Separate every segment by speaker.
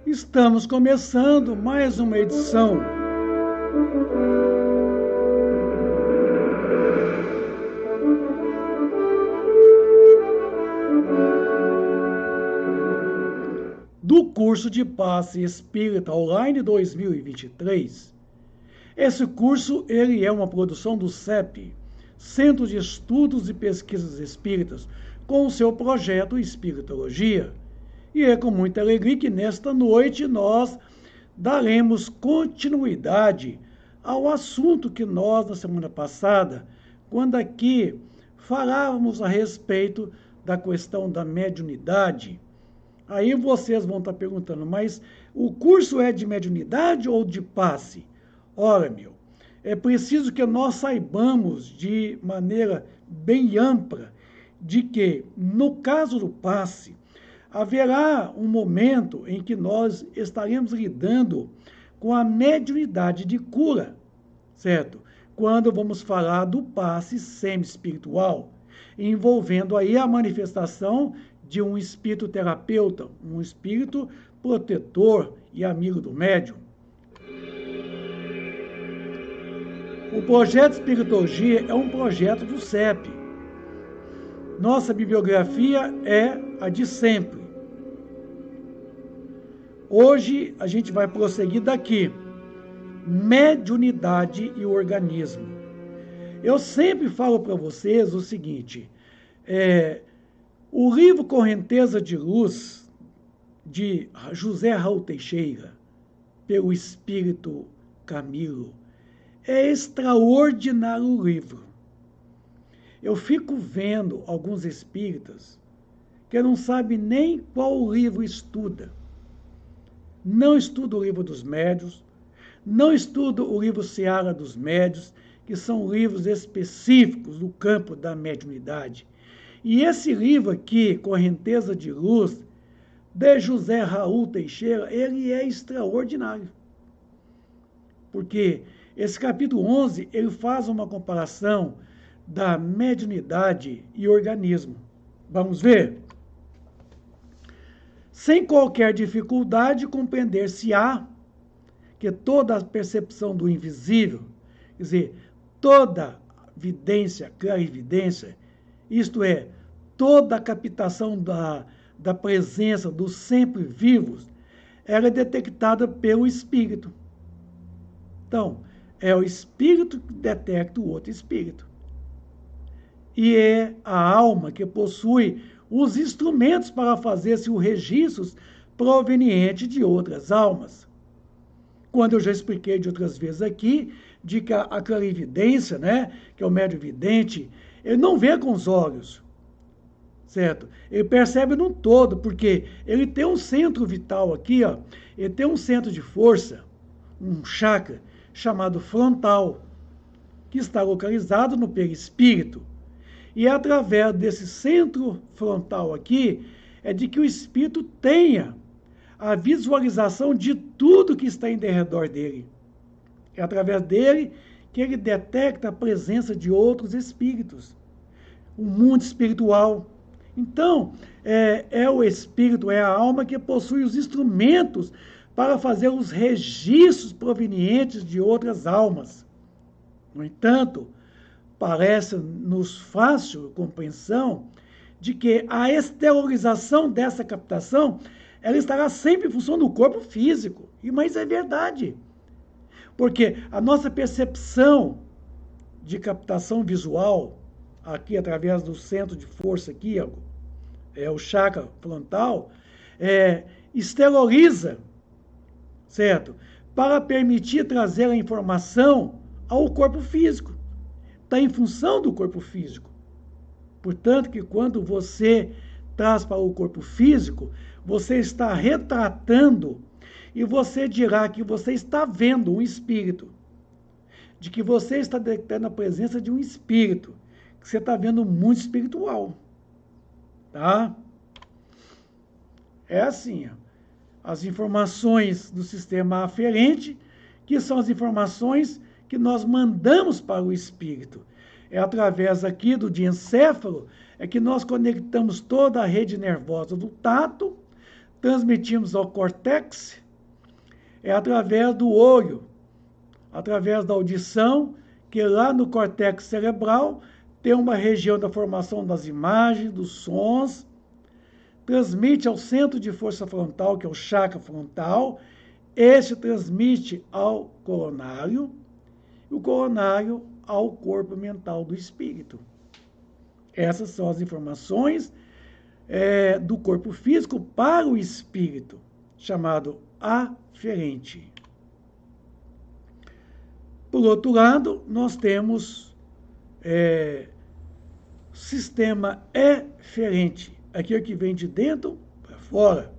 Speaker 1: Estamos começando mais uma edição do curso de Passe Espírita Online 2023. Esse curso ele é uma produção do CEP, Centro de Estudos e Pesquisas Espíritas, com o seu projeto Espiritologia. E é com muita alegria que nesta noite nós daremos continuidade ao assunto que nós, na semana passada, quando aqui falávamos a respeito da questão da mediunidade. Aí vocês vão estar perguntando, mas o curso é de mediunidade ou de passe? Ora, é preciso que nós saibamos de maneira bem ampla de que, no caso do passe, haverá um momento em que nós estaremos lidando com a mediunidade de cura, certo? Quando vamos falar do passe semi-espiritual, envolvendo aí a manifestação de um espírito terapeuta, um espírito protetor e amigo do médium. O projeto Espiritologia é um projeto do CEP. Nossa bibliografia é a de sempre. Hoje a gente vai prosseguir daqui. Mediunidade e organismo. Eu sempre falo para vocês o seguinte, o livro Correnteza de Luz, de José Raul Teixeira, pelo Espírito Camilo, é extraordinário o livro. Eu fico vendo alguns espíritas que não sabem nem qual livro estuda. Não estuda o livro dos médiuns, não estuda o livro Seara dos Médiuns, que são livros específicos do campo da mediunidade. E esse livro aqui, Correnteza de Luz, de José Raul Teixeira, ele é extraordinário. Porque esse capítulo 11, ele faz uma comparação da mediunidade e organismo. Vamos ver? Sem qualquer dificuldade, compreender-se-á que toda a percepção do invisível, quer dizer, toda vidência, clarividência, isto é, toda a captação da presença dos sempre vivos, ela é detectada pelo espírito. Então, é o espírito que detecta o outro espírito. E é a alma que possui os instrumentos para fazer-se os registros provenientes de outras almas. Quando eu já expliquei de outras vezes aqui, de que a clarividência, né, que é o médium vidente, ele não vê com os olhos, certo? Ele percebe num todo, porque ele tem um centro vital aqui, ó, ele tem um centro de força, um chakra, chamado frontal, que está localizado no perispírito. E através desse centro frontal aqui, é de que o espírito tenha a visualização de tudo que está em derredor dele. É através dele que ele detecta a presença de outros espíritos, o mundo espiritual. Então, é o espírito, é a alma que possui os instrumentos para fazer os registros provenientes de outras almas. No entanto, parece-nos fácil compreensão de que a exteriorização dessa captação ela estará sempre em função do corpo físico. Mas é verdade. Porque a nossa percepção de captação visual, aqui através do centro de força aqui, é o chakra frontal, exterioriza, certo? Para permitir trazer a informação ao corpo físico. Está em função do corpo físico. Portanto, que quando você traz para o corpo físico, você está retratando e você dirá que você está vendo um espírito, de que você está detectando a presença de um espírito, que você está vendo muito espiritual, tá? É assim, ó, as informações do sistema aferente, que são as informações que nós mandamos para o espírito. É através aqui do diencéfalo é que nós conectamos toda a rede nervosa do tato, transmitimos ao córtex, é através do olho, através da audição, que lá no córtex cerebral tem uma região da formação das imagens, dos sons, transmite ao centro de força frontal, que é o chakra frontal, este transmite ao coronário, e o coronário ao corpo mental do espírito. Essas são as informações do corpo físico para o espírito, chamado aferente. Por outro lado, nós temos sistema eferente, aquilo que vem de dentro para fora.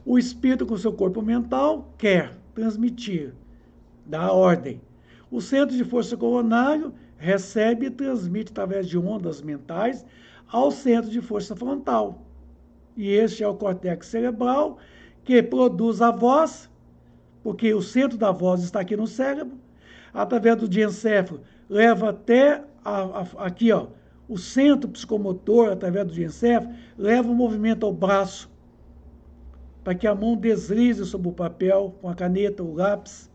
Speaker 1: O espírito com seu corpo mental quer transmitir, dá ordem. O centro de força coronário recebe e transmite através de ondas mentais ao centro de força frontal. E este é o córtex cerebral, que produz a voz, porque o centro da voz está aqui no cérebro, através do diencéfalo, leva até aqui, ó, o centro psicomotor, através do diencéfalo, leva o movimento ao braço, para que a mão deslize sobre o papel, com a caneta, o lápis,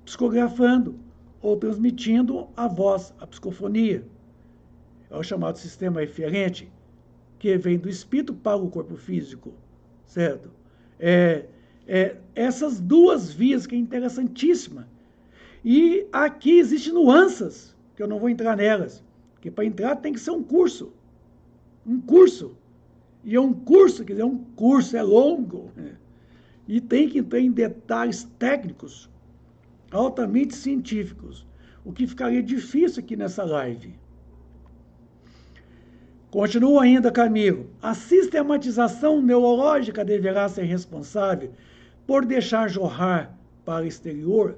Speaker 1: psicografando ou transmitindo a voz, a psicofonia. É o chamado sistema eferente, que vem do espírito para o corpo físico, certo? Essas duas vias que é interessantíssima. E aqui existem nuances, que eu não vou entrar nelas, porque para entrar tem que ser um curso. Um curso. E é um curso, quer dizer, um curso, é longo. E tem que entrar em detalhes técnicos, altamente científicos, o que ficaria difícil aqui nessa live. Continua ainda, Camilo. A sistematização neurológica deverá ser responsável por deixar jorrar para o exterior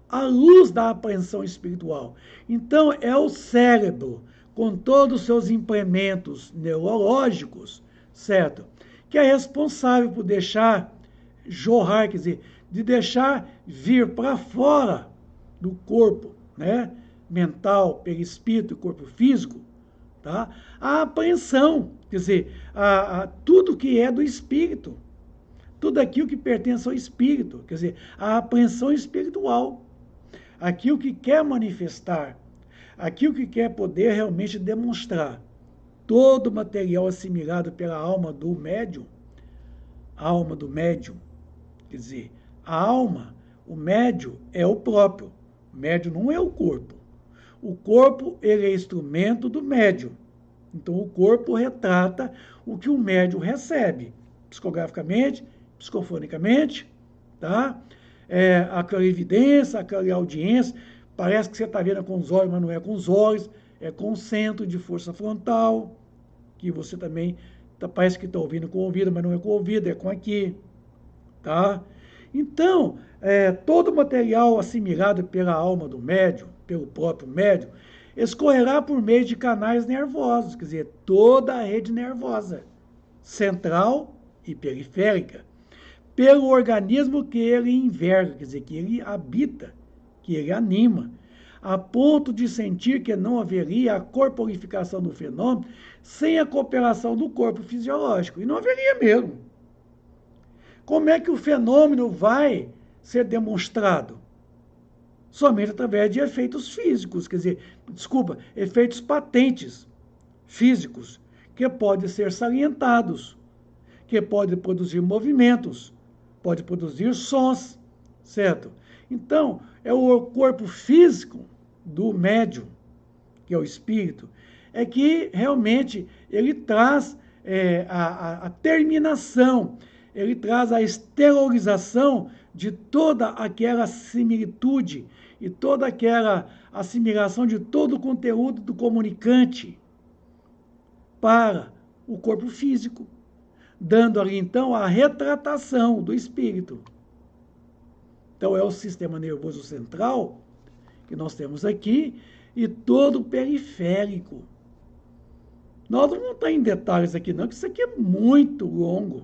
Speaker 1: a luz da apreensão espiritual. Então, é o cérebro, com todos os seus implementos neurológicos, certo? Que é responsável por deixar jorrar, quer dizer, de deixar vir para fora do corpo, né? Mental, perispírito e corpo físico, tá? A apreensão, quer dizer, tudo que é do espírito, tudo aquilo que pertence ao espírito, quer dizer, a apreensão espiritual, aquilo que quer manifestar, aquilo que quer poder realmente demonstrar. Todo o material assimilado pela alma do médium, quer dizer, a alma, o médium é o próprio, o médium não é o corpo. O corpo, ele é instrumento do médium. Então, o corpo retrata o que o médium recebe, psicograficamente, psicofonicamente, tá? A clarividência, a clareaudiência, parece que você está vendo com os olhos, mas não é com os olhos, é com o centro de força frontal, que você também parece que está ouvindo com o ouvido, mas não é com o ouvido, é com aqui, tá? Então, todo o material assimilado pela alma do médium, pelo próprio médium, escorrerá por meio de canais nervosos, quer dizer, toda a rede nervosa, central e periférica, pelo organismo que ele enverga, quer dizer, que ele habita, que ele anima, a ponto de sentir que não haveria a corporificação do fenômeno sem a cooperação do corpo fisiológico. E não haveria mesmo. Como é que o fenômeno vai ser demonstrado? Somente através de efeitos físicos, quer dizer, efeitos patentes físicos, que podem ser salientados, que podem produzir movimentos, pode produzir sons, certo? Então, é o corpo físico do médium, que é o espírito, é que realmente ele traz a terminação, ele traz a esterilização de toda aquela similitude e toda aquela assimilação de todo o conteúdo do comunicante, para o corpo físico, dando ali, então, a retratação do espírito. Então, é o sistema nervoso central, que nós temos aqui, e todo o periférico. Nós não vamos entrar em detalhes aqui, não, que isso aqui é muito longo.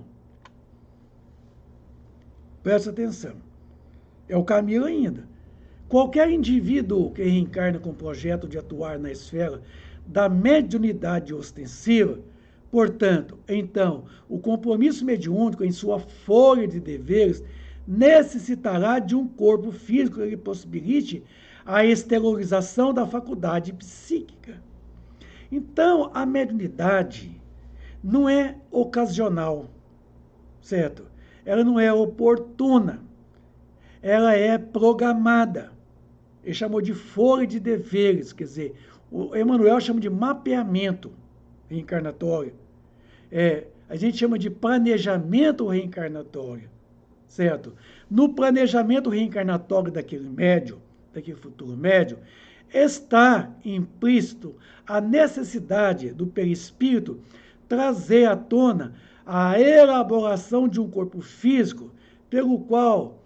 Speaker 1: Presta atenção. É o caminho ainda. Qualquer indivíduo que reencarna com o projeto de atuar na esfera da mediunidade ostensiva, portanto, então, o compromisso mediúnico em sua folha de deveres necessitará de um corpo físico que lhe possibilite a exteriorização da faculdade psíquica. Então, a mediunidade não é ocasional, certo? Ela não é oportuna, ela é programada. Ele chamou de folha de deveres, quer dizer, o Emmanuel chama de mapeamento reencarnatório. A gente chama de planejamento reencarnatório, certo? No planejamento reencarnatório daquele médium, daquele futuro médium, está implícito a necessidade do perispírito trazer à tona a elaboração de um corpo físico, pelo qual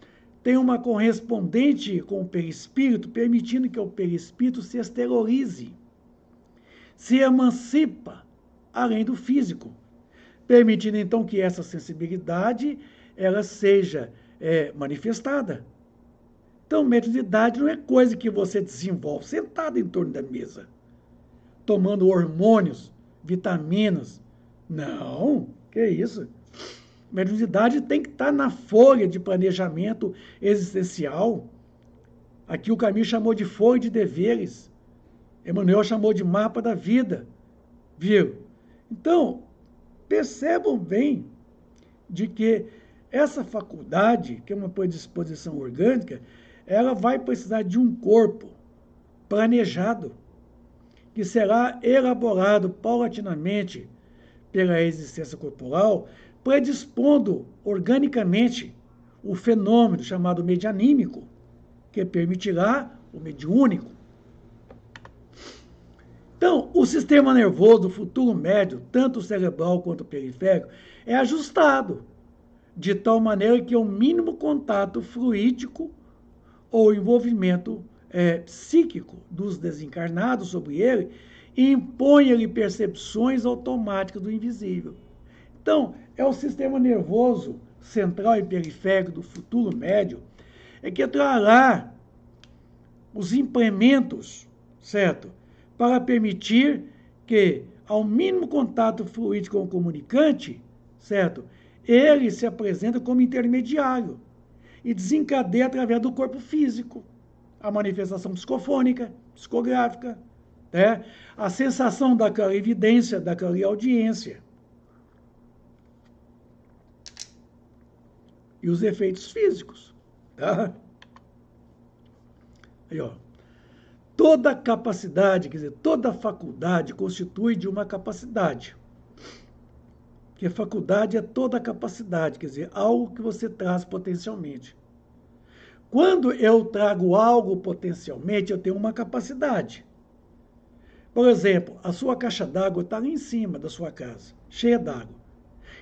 Speaker 1: tem uma correspondente com o perispírito, permitindo que o perispírito se exteriorize, se emancipa além do físico, permitindo então que essa sensibilidade ela seja manifestada. Então, mediunidade não é coisa que você desenvolve sentado em torno da mesa, tomando hormônios, vitaminas. Não, que isso? Mediunidade tem que estar na folha de planejamento existencial. Aqui o Caminho chamou de folha de deveres. Emmanuel chamou de mapa da vida. Viu? Então, percebam bem de que essa faculdade, que é uma predisposição orgânica, ela vai precisar de um corpo planejado, que será elaborado paulatinamente pela existência corporal, predispondo organicamente o fenômeno chamado medianímico, que permitirá o mediúnico. Então, o sistema nervoso do futuro médio, tanto o cerebral quanto o periférico, é ajustado, de tal maneira que o mínimo contato fluídico ou envolvimento psíquico dos desencarnados sobre ele impõe-lhe percepções automáticas do invisível. Então, é o sistema nervoso central e periférico do futuro médio que trará os implementos, certo? Para permitir que, ao mínimo contato fluídico com o comunicante, certo? Ele se apresenta como intermediário e desencadeia através do corpo físico a manifestação psicofônica, psicográfica, né? A sensação da clarividência, da clareaudiência. E os efeitos físicos. Tá? Aí, ó. Toda capacidade, quer dizer, toda faculdade constitui de uma capacidade. Porque faculdade é toda capacidade, quer dizer, algo que você traz potencialmente. Quando eu trago algo potencialmente, eu tenho uma capacidade. Por exemplo, a sua caixa d'água está ali em cima da sua casa, cheia d'água.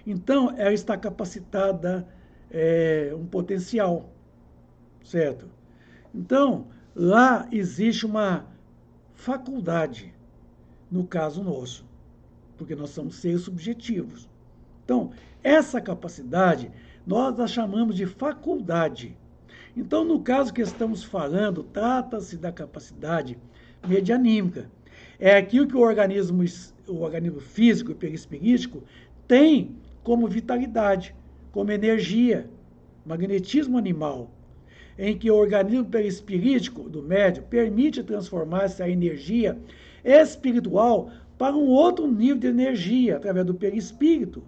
Speaker 1: Então, ela está capacitada, um potencial, certo? Então, lá existe uma faculdade, no caso nosso, porque nós somos seres subjetivos. Então, essa capacidade, nós a chamamos de faculdade. Então, no caso que estamos falando, trata-se da capacidade medianímica. É aquilo que o organismo físico e perispirítico tem como vitalidade, como energia, magnetismo animal, em que o organismo perispirítico do médium permite transformar essa energia espiritual para um outro nível de energia, através do perispírito,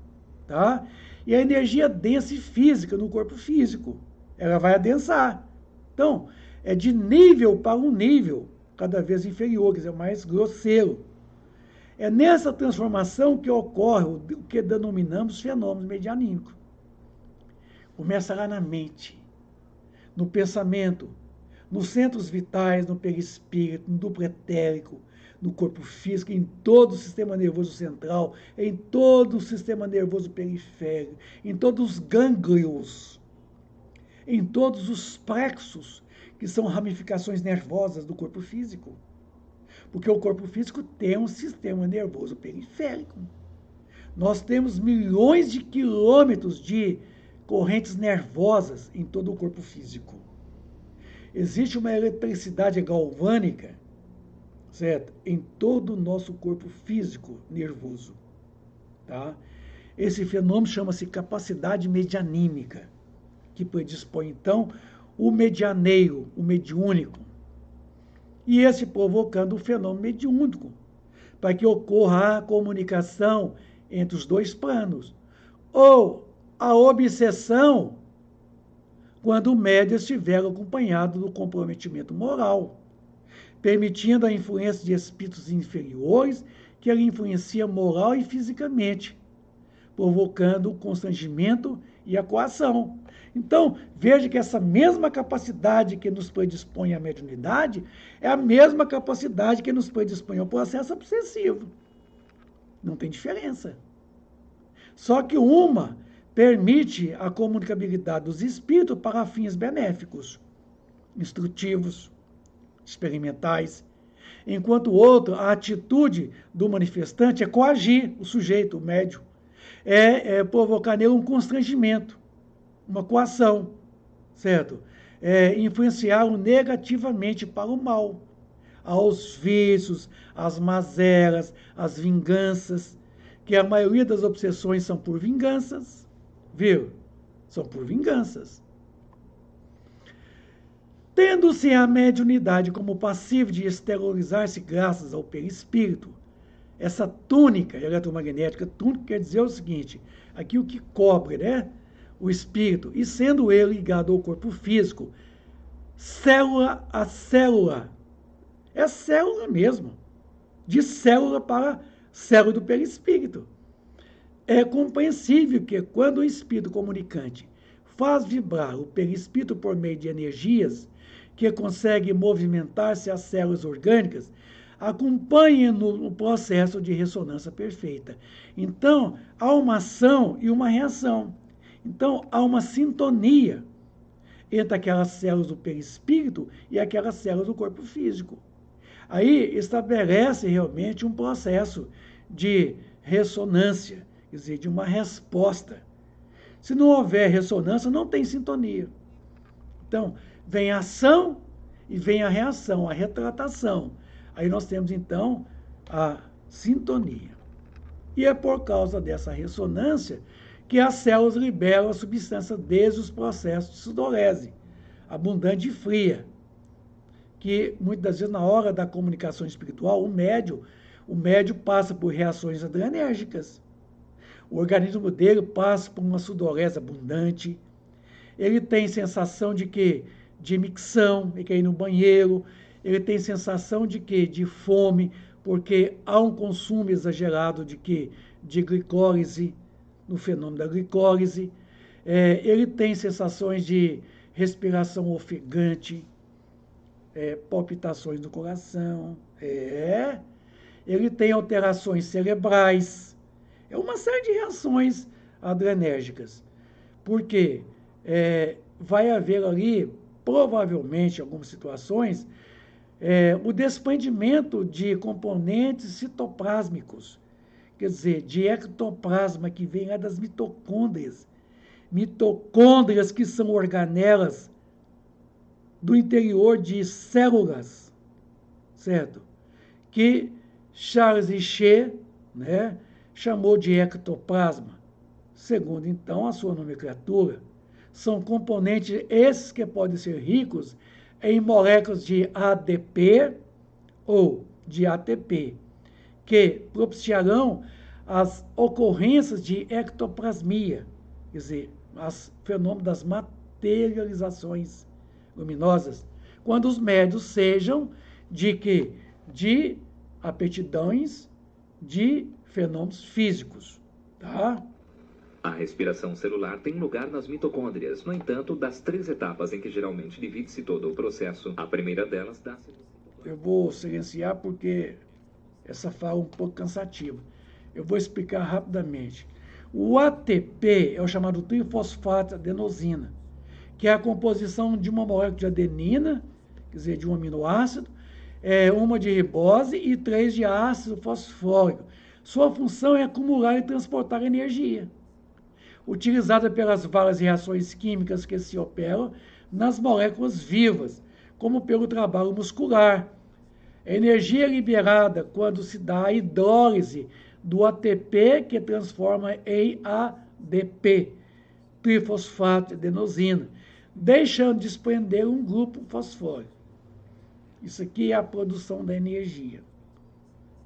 Speaker 1: tá? E a energia densa e física no corpo físico, ela vai adensar. Então, é de nível para um nível cada vez inferior, quer dizer, mais grosseiro. É nessa transformação que ocorre o que denominamos fenômenos medianímicos. Começa lá na mente, no pensamento, nos centros vitais, no perispírito, no duplo etérico, no corpo físico, em todo o sistema nervoso central, em todo o sistema nervoso periférico, em todos os gânglios, em todos os plexos, que são ramificações nervosas do corpo físico. Porque o corpo físico tem um sistema nervoso periférico. Nós temos milhões de quilômetros de correntes nervosas em todo o corpo físico. Existe uma eletricidade galvânica, certo? Em todo o nosso corpo físico nervoso. Tá? Esse fenômeno chama-se capacidade medianímica, que predispõe, então, o medianeiro, o mediúnico. E esse provocando o fenômeno mediúnico, para que ocorra a comunicação entre os dois planos. Ou a obsessão, quando o médium estiver acompanhado do comprometimento moral, permitindo a influência de espíritos inferiores que ele influencia moral e fisicamente, provocando o constrangimento e a coação. Então, veja que essa mesma capacidade que nos predispõe à mediunidade é a mesma capacidade que nos predispõe ao processo obsessivo. Não tem diferença. Só que uma permite a comunicabilidade dos espíritos para fins benéficos, instrutivos, experimentais, enquanto o outro, a atitude do manifestante é coagir o sujeito, o médium, é provocar nele um constrangimento, uma coação, certo? Influenciá-lo negativamente para o mal, aos vícios, às mazelas, às vinganças, que a maioria das obsessões são por vinganças, viu? São por vinganças. Tendo-se a mediunidade como passivo de exteriorizar-se graças ao perispírito, essa túnica eletromagnética, túnica quer dizer o seguinte, aqui o que cobre, né? O espírito, e sendo ele ligado ao corpo físico, célula a célula, é célula mesmo, de célula para célula do perispírito. É compreensível que quando o espírito comunicante faz vibrar o perispírito por meio de energias que consegue movimentar-se as células orgânicas, acompanha no processo de ressonância perfeita. Então, há uma ação e uma reação. Então, há uma sintonia entre aquelas células do perispírito e aquelas células do corpo físico. Aí estabelece realmente um processo de ressonância, quer dizer, de uma resposta. Se não houver ressonância, não tem sintonia. Então, vem a ação e vem a reação, a retratação. Aí nós temos, então, a sintonia. E é por causa dessa ressonância que as células liberam a substância desde os processos de sudorese, abundante e fria, que muitas das vezes, na hora da comunicação espiritual, o médium passa por reações adrenérgicas. O organismo dele passa por uma sudorese abundante. Ele tem sensação de quê? De micção, ele quer ir no banheiro. Ele tem sensação de quê? De fome, porque há um consumo exagerado de quê? De glicólise, no fenômeno da glicólise. Ele tem sensações de respiração ofegante, palpitações do coração. Ele tem alterações cerebrais. É uma série de reações adrenérgicas. Porque vai haver ali, provavelmente, em algumas situações, o desprendimento de componentes citoplásmicos, quer dizer, de ectoplasma que vem lá das mitocôndrias. Mitocôndrias que são organelas do interior de células, certo? Que Charles Richer, né, chamou de ectoplasma. Segundo, então, a sua nomenclatura, são componentes esses que podem ser ricos em moléculas de ADP ou de ATP, que propiciarão as ocorrências de ectoplasmia, quer dizer, os fenômenos das materializações luminosas, quando os médios sejam de aptidões de fenômenos físicos, tá?
Speaker 2: A respiração celular tem lugar nas mitocôndrias. No entanto, das 3 etapas em que geralmente divide-se todo o processo, a primeira delas dá-se...
Speaker 1: Eu vou silenciar porque Essa fala é um pouco cansativa. Eu vou explicar rapidamente. O ATP é o chamado trifosfato adenosina, que é a composição de uma molécula de adenina, quer dizer, de um aminoácido, uma de ribose e 3 de ácido fosfórico. Sua função é acumular e transportar energia, utilizada pelas várias reações químicas que se operam nas moléculas vivas, como pelo trabalho muscular. A energia é liberada quando se dá a hidrólise do ATP, que transforma em ADP, trifosfato adenosina, deixando de desprender um grupo fosfórico. Isso aqui é a produção da energia.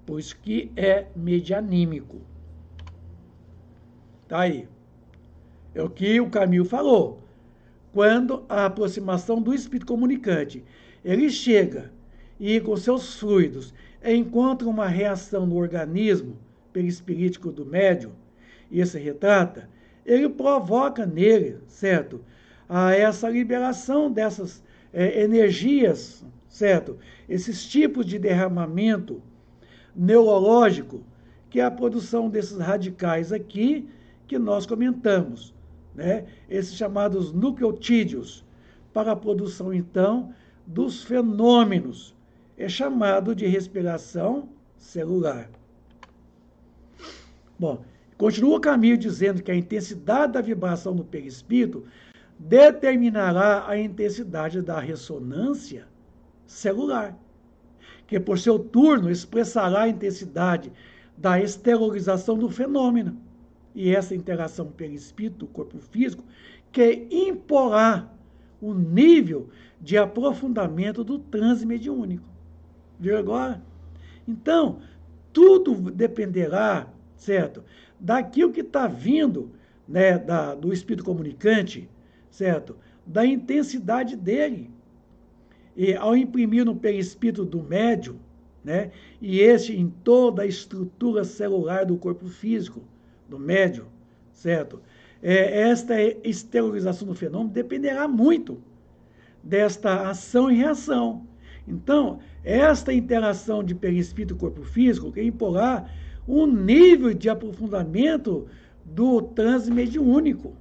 Speaker 1: Por isso que é medianímico. Tá aí. É o que o Camilo falou. Quando a aproximação do espírito comunicante, ele chega e com seus fluidos encontra uma reação no organismo perispirítico do médium, e esse retrata, ele provoca nele, certo? Essa liberação dessas energias, certo? Esses tipos de derramamento neurológico, que é a produção desses radicais aqui que nós comentamos, né? Esses chamados nucleotídeos, para a produção, então, dos fenômenos. É chamado de respiração celular. Bom, continua o Camilo dizendo que a intensidade da vibração no perispírito determinará a intensidade da ressonância celular, que por seu turno expressará a intensidade da exteriorização do fenômeno. E essa interação perispírito, corpo físico, que imporá o nível de aprofundamento do transe mediúnico. Viu agora? Então, tudo dependerá, certo, daquilo que está vindo, né, do espírito comunicante, certo, da intensidade dele. E ao imprimir no perispírito do médium, né, e este em toda a estrutura celular do corpo físico do médium, certo? Esta exteriorização do fenômeno dependerá muito desta ação e reação. Então, esta interação de perispírito e corpo físico que imporá um nível de aprofundamento do transe mediúnico,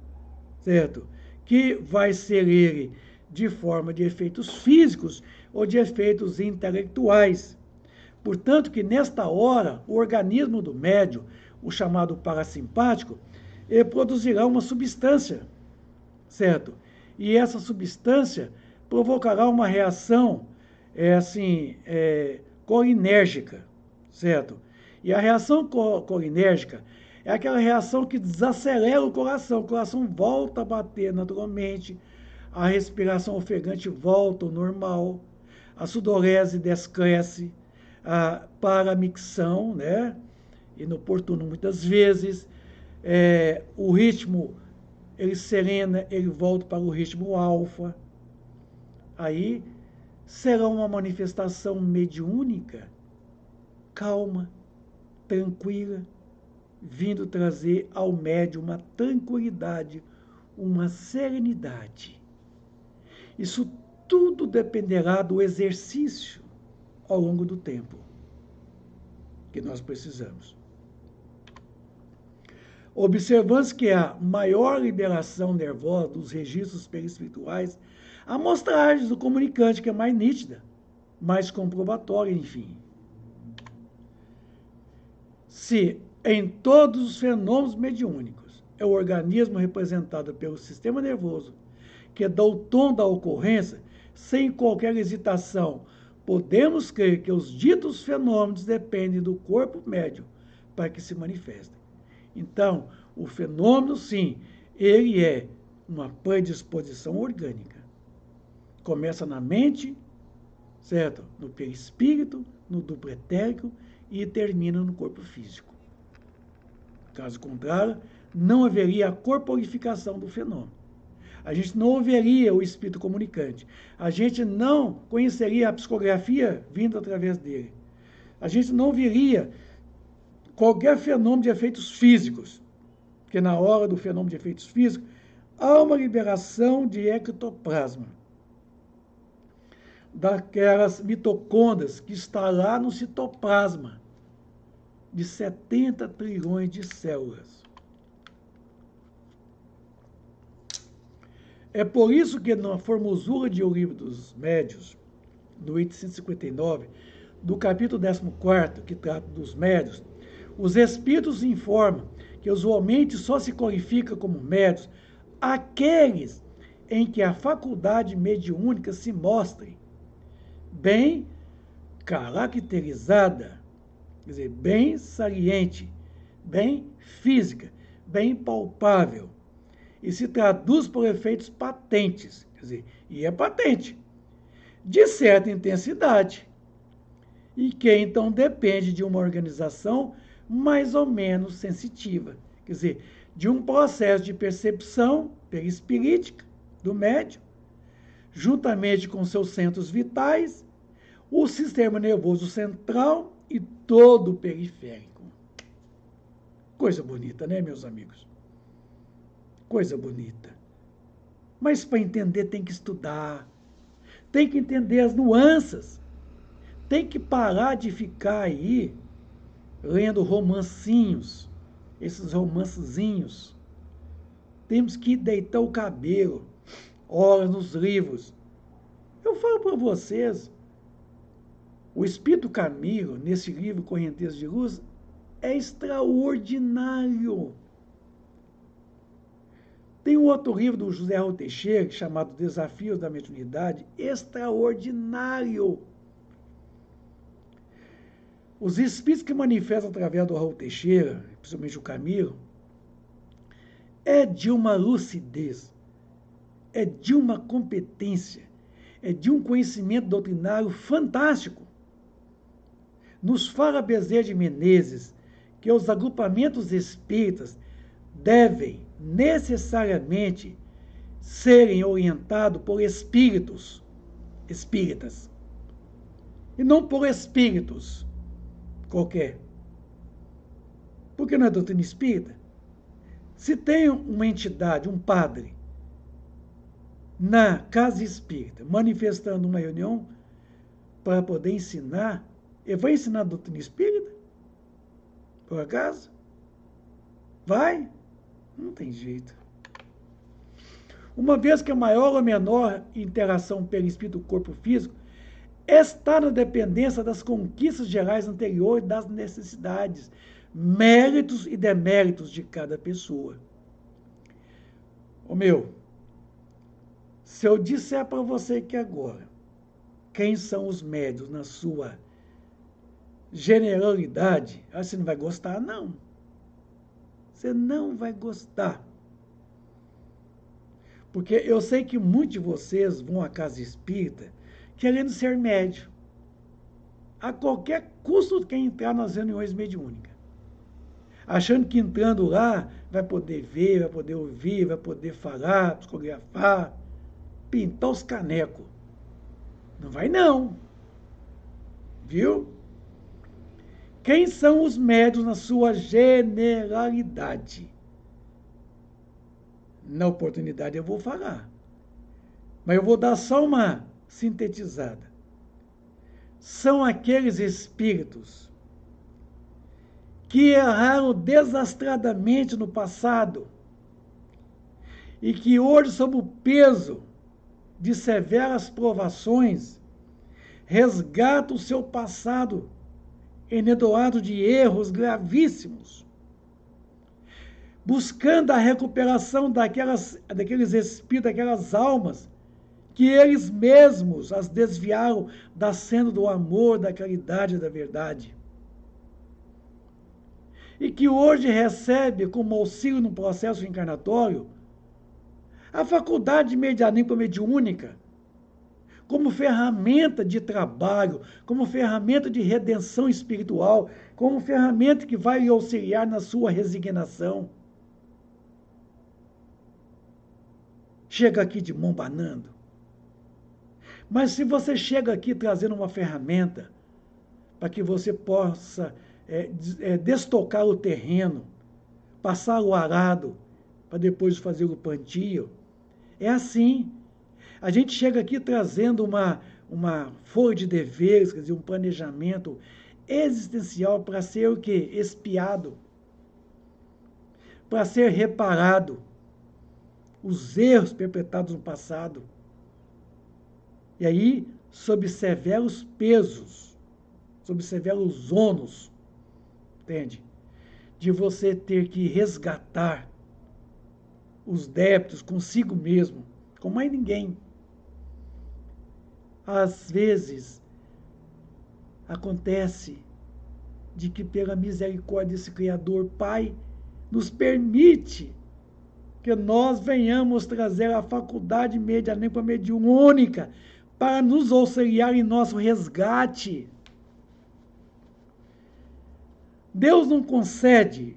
Speaker 1: certo? Que vai ser ele de forma de efeitos físicos ou de efeitos intelectuais. Portanto, que nesta hora, o organismo do médium, o chamado parasimpático, ele produzirá uma substância, certo? E essa substância provocará uma reação, colinérgica, certo? E a reação colinérgica é aquela reação que desacelera o coração volta a bater naturalmente, a respiração ofegante volta ao normal, a sudorese descresce, a paramicção, né? Inoportuno muitas vezes, o ritmo, ele serena, ele volta para o ritmo alfa. Aí será uma manifestação mediúnica, calma, tranquila, vindo trazer ao médium uma tranquilidade, uma serenidade. Isso tudo dependerá do exercício ao longo do tempo que nós precisamos. Observando que a maior liberação nervosa dos registros perispirituais, a amostragem do comunicante, que é mais nítida, mais comprobatória, enfim. Se em todos os fenômenos mediúnicos é o organismo representado pelo sistema nervoso que dá o tom da ocorrência, sem qualquer hesitação, podemos crer que os ditos fenômenos dependem do corpo médium para que se manifestem. Então, o fenômeno, sim, ele é uma predisposição orgânica. Começa na mente, certo? No perispírito, no duplo etérico e termina no corpo físico. Caso contrário, não haveria a corporificação do fenômeno. A gente não ouviria o espírito comunicante. A gente não conheceria a psicografia vindo através dele. A gente não viria qualquer fenômeno de efeitos físicos, porque na hora do fenômeno de efeitos físicos, há uma liberação de ectoplasma, daquelas mitocôndrias que está lá no citoplasma, de 70 trilhões de células. É por isso que na formosura de O Livro dos Médiuns, no item 159, do capítulo 14, que trata dos médiuns, os espíritos informam que usualmente só se qualifica como médiuns aqueles em que a faculdade mediúnica se mostre bem caracterizada, quer dizer, bem saliente, bem física, bem palpável, e se traduz por efeitos patentes, quer dizer, e é patente, de certa intensidade, e que então depende de uma organização mais ou menos sensitiva, quer dizer, de um processo de percepção perispirítica do médium, juntamente com seus centros vitais, o sistema nervoso central e todo o periférico. Coisa bonita, né, meus amigos? Coisa bonita. Mas para entender tem que estudar, tem que entender as nuances, tem que parar de ficar aí lendo romancinhos, esses romancezinhos. Temos que deitar o cabelo, ora nos livros. Eu falo para vocês, o Espírito Camilo, nesse livro Correnteza de Luz, é extraordinário. Tem um outro livro do José Raul Teixeira, chamado Desafios da Mediunidade, extraordinário. Os espíritos que manifestam através do Raul Teixeira, principalmente o Camilo, é de uma lucidez, é de uma competência, é de um conhecimento doutrinário fantástico. Nos fala Bezerra de Menezes que os agrupamentos espíritas devem necessariamente serem orientados por espíritas, e não por espíritos qualquer. Porque não é doutrina espírita? Se tem uma entidade, um padre, na casa espírita, manifestando uma reunião para poder ensinar, ele vai ensinar a doutrina espírita? Por acaso? Vai? Não tem jeito. Uma vez que a maior ou menor interação perispírito-corpo físico está na dependência das conquistas gerais anteriores, das necessidades, méritos e deméritos de cada pessoa. Se eu disser para você que agora, quem são os médiuns na sua generalidade, você não vai gostar, não. Você não vai gostar. Porque eu sei que muitos de vocês vão à casa espírita querendo ser médium. A qualquer custo quer entrar nas reuniões mediúnicas. Achando que entrando lá vai poder ver, vai poder ouvir, vai poder falar, psicografar, pintar os canecos. Não vai não. Viu? Quem são os médiuns na sua generalidade? Na oportunidade eu vou falar. Mas eu vou dar só uma sintetizada. São aqueles espíritos que erraram desastradamente no passado e que hoje, sob o peso de severas provações, resgatam o seu passado enedoado de erros gravíssimos, buscando a recuperação daqueles espíritos, daquelas almas que eles mesmos as desviaram da senda do amor, da caridade e da verdade. E que hoje recebe como auxílio no processo encarnatório a faculdade mediúnica, como ferramenta de trabalho, como ferramenta de redenção espiritual, como ferramenta que vai lhe auxiliar na sua resignação. Chega aqui de mão banando. Mas se você chega aqui trazendo uma ferramenta para que você possa destocar o terreno, passar o arado, para depois fazer o plantio, é assim. A gente chega aqui trazendo uma folha de deveres, quer dizer, um planejamento existencial para ser o quê? Expiado, para ser reparado, os erros perpetrados no passado. E aí, sob severos pesos, sob severos ônus, entende? De você ter que resgatar os débitos consigo mesmo, com mais ninguém. Às vezes, acontece de que pela misericórdia desse Criador, Pai, nos permite que nós venhamos trazer a faculdade mediúnica para nos auxiliar em nosso resgate. Deus não concede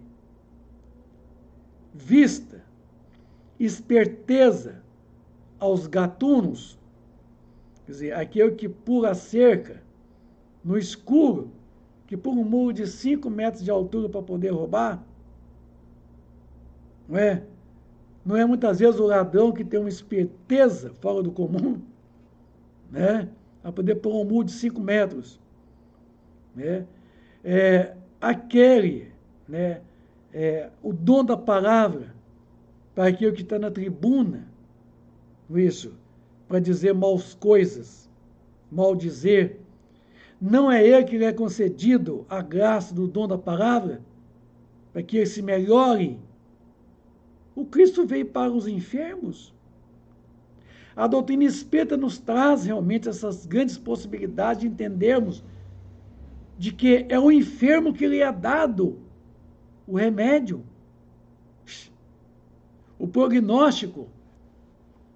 Speaker 1: vista, esperteza aos gatunos, quer dizer, aquele que pula a cerca no escuro, que pula um muro de 5 metros de altura para poder roubar. Não é? Não é muitas vezes o ladrão que tem uma esperteza fora do comum, né? Para poder pôr um muro de 5 metros. Né? Aquele, né? O dom da palavra, para aquele que está na tribuna, isso, para dizer maus coisas, mal dizer, não é ele que lhe é concedido a graça do dom da palavra, para que ele se melhore. O Cristo veio para os enfermos. A doutrina espírita nos traz realmente essas grandes possibilidades de entendermos de que é o enfermo que lhe é dado o remédio, o prognóstico,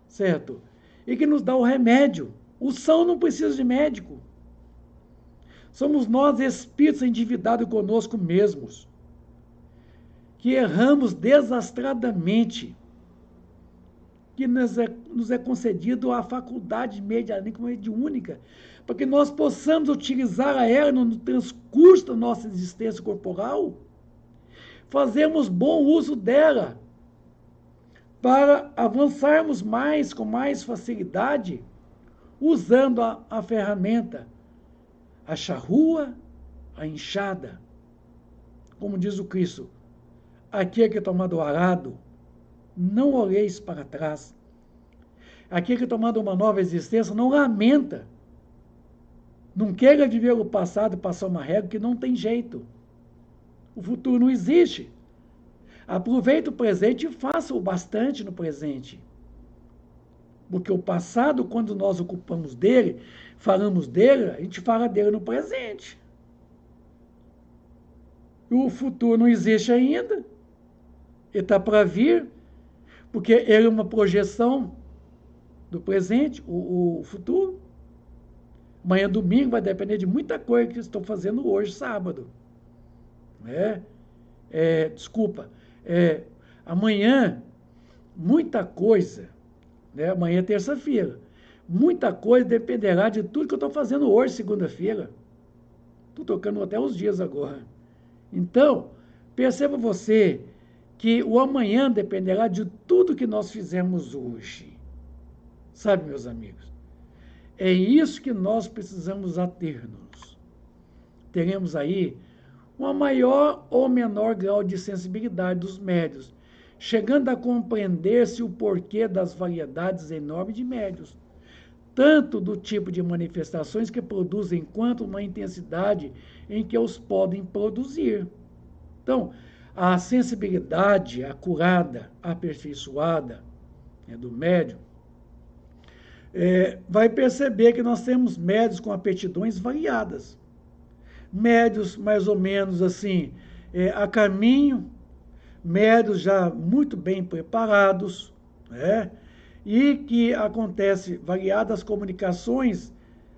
Speaker 1: certo? E que nos dá o remédio. O são não precisa de médico. Somos nós, espíritos endividados conosco mesmos, que erramos desastradamente, que nos é concedido a faculdade mediúnica, para que nós possamos utilizar ela no transcurso da nossa existência corporal, fazermos bom uso dela, para avançarmos mais, com mais facilidade, usando a ferramenta, a charrua, a enxada. Como diz o Cristo, aquele que é tomado arado, não olheis para trás. Aquele que é tomado uma nova existência, não lamenta. Não queira viver o passado e passar uma régua, que não tem jeito. O futuro não existe. Aproveite o presente e faça o bastante no presente. Porque o passado, quando nós ocupamos dele, falamos dele, a gente fala dele no presente. E o futuro não existe ainda. Ele está para vir, porque ele é uma projeção do presente, o futuro. Amanhã, domingo, vai depender de muita coisa que estou fazendo hoje, sábado. Amanhã, muita coisa, né? Amanhã é terça-feira, muita coisa dependerá de tudo que eu estou fazendo hoje, segunda-feira. Estou tocando até os dias agora. Então, perceba você que o amanhã dependerá de tudo que nós fizemos hoje. Sabe, meus amigos? É isso que nós precisamos ater-nos. Teremos aí um maior ou menor grau de sensibilidade dos médios, chegando a compreender-se o porquê das variedades enormes de médios, tanto do tipo de manifestações que produzem, quanto na intensidade em que os podem produzir. Então, a sensibilidade acurada, aperfeiçoada, do médium, vai perceber que nós temos médios com aptidões variadas. Médios mais ou menos assim, a caminho, médios já muito bem preparados, né? E que acontece variadas comunicações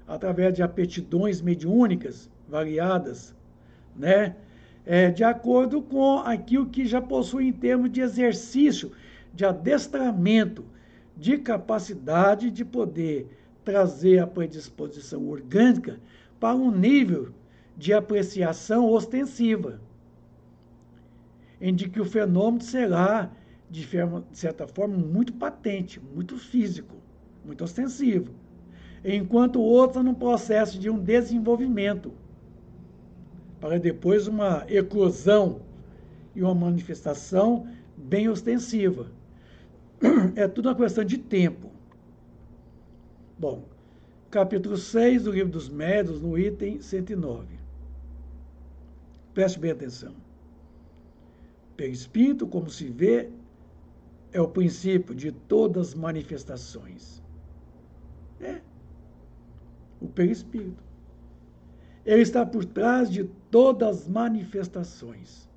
Speaker 1: através de aptidões mediúnicas variadas, né? De acordo com aquilo que já possui em termos de exercício, de adestramento, de capacidade de poder trazer a predisposição orgânica para um nível de apreciação ostensiva, em que o fenômeno será, de certa forma, muito patente, muito físico, muito ostensivo, enquanto o outro está num processo de um desenvolvimento. para depois uma eclosão e uma manifestação bem ostensiva. É tudo uma questão de tempo. Bom, capítulo 6 do Livro dos Médiuns, no item 109. Preste bem atenção. Perispírito, como se vê, é o princípio de todas as manifestações. O perispírito. Ele está por trás de todas as manifestações.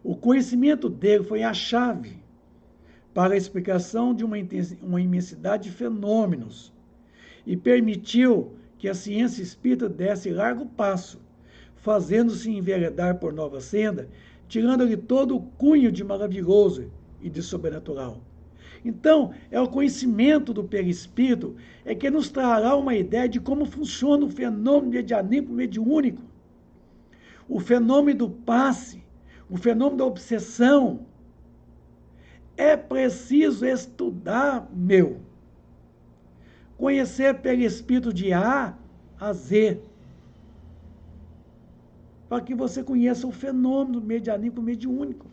Speaker 1: O conhecimento dele foi a chave para a explicação de uma imensidade de fenômenos e permitiu que a ciência espírita desse largo passo, fazendo-se enveredar por nova senda, tirando-lhe todo o cunho de maravilhoso e de sobrenatural. Então, é o conhecimento do perispírito que nos trará uma ideia de como funciona o fenômeno medianímico mediúnico, o fenômeno do passe, o fenômeno da obsessão. É preciso estudar, conhecer perispírito de A a Z, para que você conheça o fenômeno medianímico mediúnico.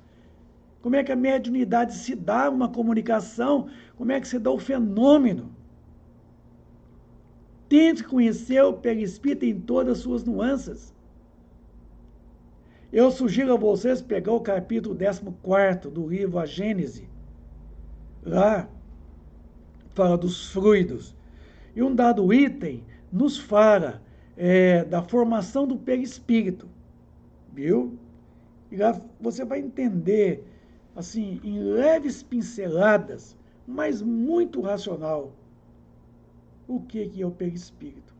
Speaker 1: Como é que a mediunidade se dá uma comunicação? Como é que se dá o fenômeno? Tente conhecer o perispírito em todas as suas nuances. Eu sugiro a vocês pegar o capítulo 14 do livro A Gênese. Lá fala dos fluidos. E um dado item nos fala da formação do perispírito. Viu? E lá você vai entender, assim, em leves pinceladas, mas muito racional, o que é o perispírito.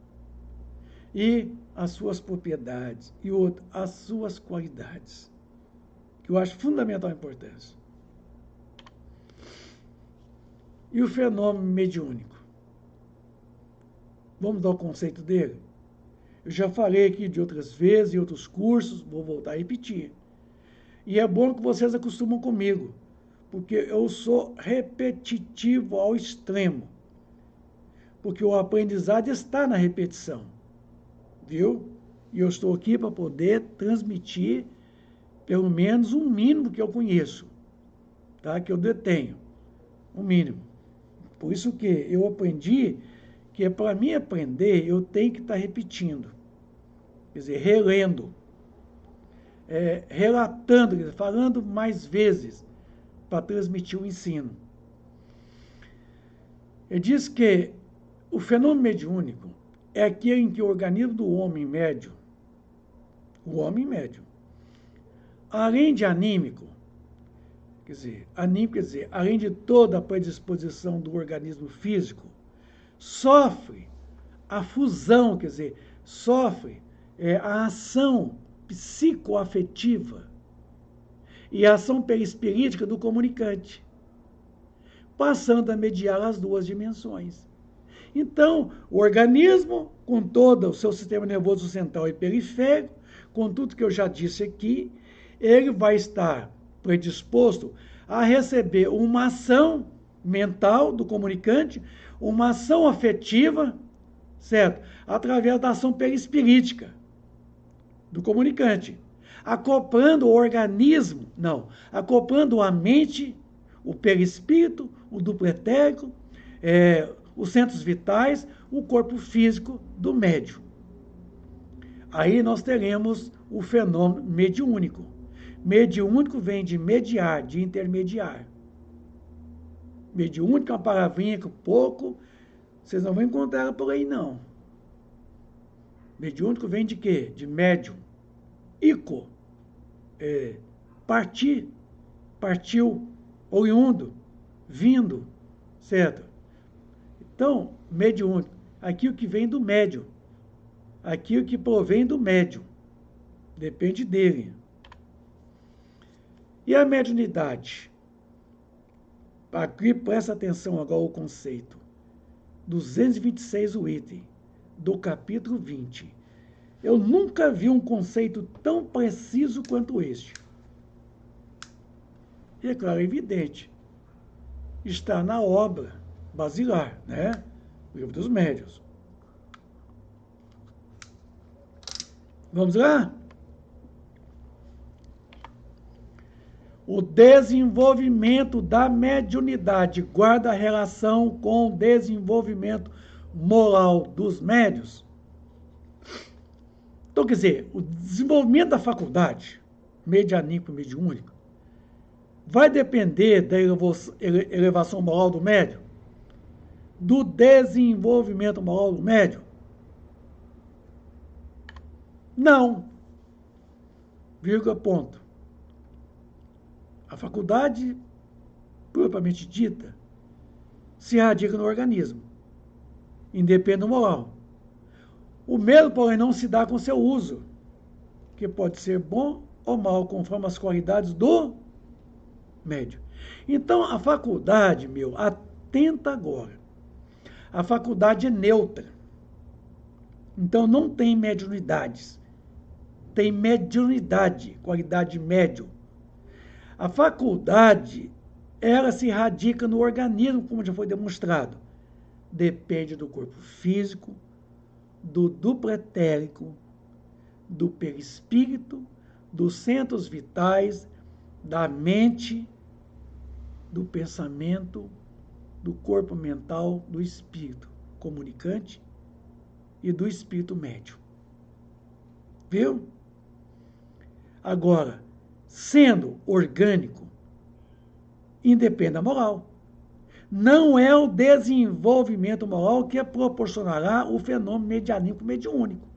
Speaker 1: E as suas propriedades, e as suas qualidades, que eu acho fundamental importância. E o fenômeno mediúnico? Vamos dar o conceito dele? Eu já falei aqui de outras vezes, em outros cursos, vou voltar a repetir. E é bom que vocês acostumam comigo, porque eu sou repetitivo ao extremo. Porque o aprendizado está na repetição, viu? E eu estou aqui para poder transmitir pelo menos um mínimo que eu conheço, tá? Que eu detenho, um mínimo. Por isso que eu aprendi que para mim aprender eu tenho que estar repetindo, quer dizer, relendo, relatando, quer dizer, falando mais vezes para transmitir o ensino. Ele diz que o fenômeno mediúnico é aquele em que o organismo do homem médio, além de anímico, quer dizer, além de toda a predisposição do organismo físico, sofre a fusão, quer dizer, sofre a ação psicoafetiva e a ação perispirítica do comunicante, passando a mediar as duas dimensões. Então, o organismo, com todo o seu sistema nervoso central e periférico, com tudo que eu já disse aqui, ele vai estar predisposto a receber uma ação mental do comunicante, uma ação afetiva, certo? Através da ação perispirítica do comunicante, acoplando o organismo, acoplando a mente, o perispírito, o duplo etérico, os centros vitais, o corpo físico do médium. Aí nós teremos o fenômeno mediúnico. Mediúnico vem de mediar, de intermediar. Mediúnico é uma palavrinha que pouco vocês não vão encontrar ela por aí, não. Mediúnico vem de quê? De médium. Ico. Partir. Partiu. Oriundo. Vindo. Certo? Então, mediúnico. Aquilo que vem do médium. Aquilo que provém do médium. Depende dele. E a mediunidade? Aqui, presta atenção agora ao conceito. 226 o item, do capítulo 20. Eu nunca vi um conceito tão preciso quanto este. E é claro, é evidente. Está na obra basilar, né? O Livro dos Médiuns. Vamos lá? O desenvolvimento da mediunidade guarda relação com o desenvolvimento moral dos médios. Então, quer dizer, o desenvolvimento da faculdade medianímico e mediúnico vai depender da elevação moral do médium, do desenvolvimento moral do médium? Não. Vírgula, ponto. A faculdade, propriamente dita, se radica no organismo, independe do moral. O mesmo, porém, não se dá com seu uso, que pode ser bom ou mal, conforme as qualidades do médium. Então, a faculdade, atenta agora, a faculdade é neutra. Então, não tem mediunidades. Tem mediunidade, qualidade médium. A faculdade, ela se radica no organismo, como já foi demonstrado. Depende do corpo físico, do duplo etérico, do perispírito, dos centros vitais, da mente, do pensamento, do corpo mental, do espírito comunicante e do espírito médium. Viu? Agora, sendo orgânico, independe da moral. Não é o desenvolvimento moral que proporcionará o fenômeno medianímico mediúnico.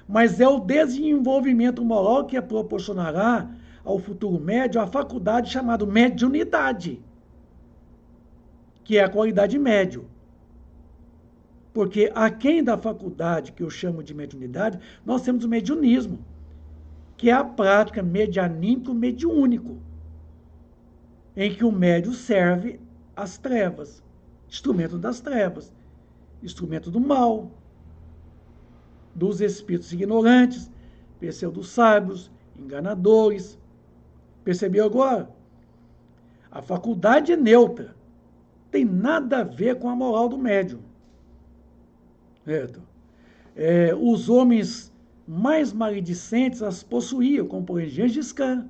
Speaker 1: Mas é o desenvolvimento moral que proporcionará ao futuro médium a faculdade chamada mediunidade, que é a qualidade médium. Porque aquém da faculdade, que eu chamo de mediunidade, nós temos o mediunismo, que é a prática medianímico-mediúnico, em que o médium serve as trevas, instrumento das trevas, instrumento do mal, dos espíritos ignorantes, pseudo-sábios, enganadores. Percebeu agora? A faculdade é neutra, tem nada a ver com a moral do médium. Certo? Os homens mais maledicentes as possuíam, como por exemplo Gengis Khan,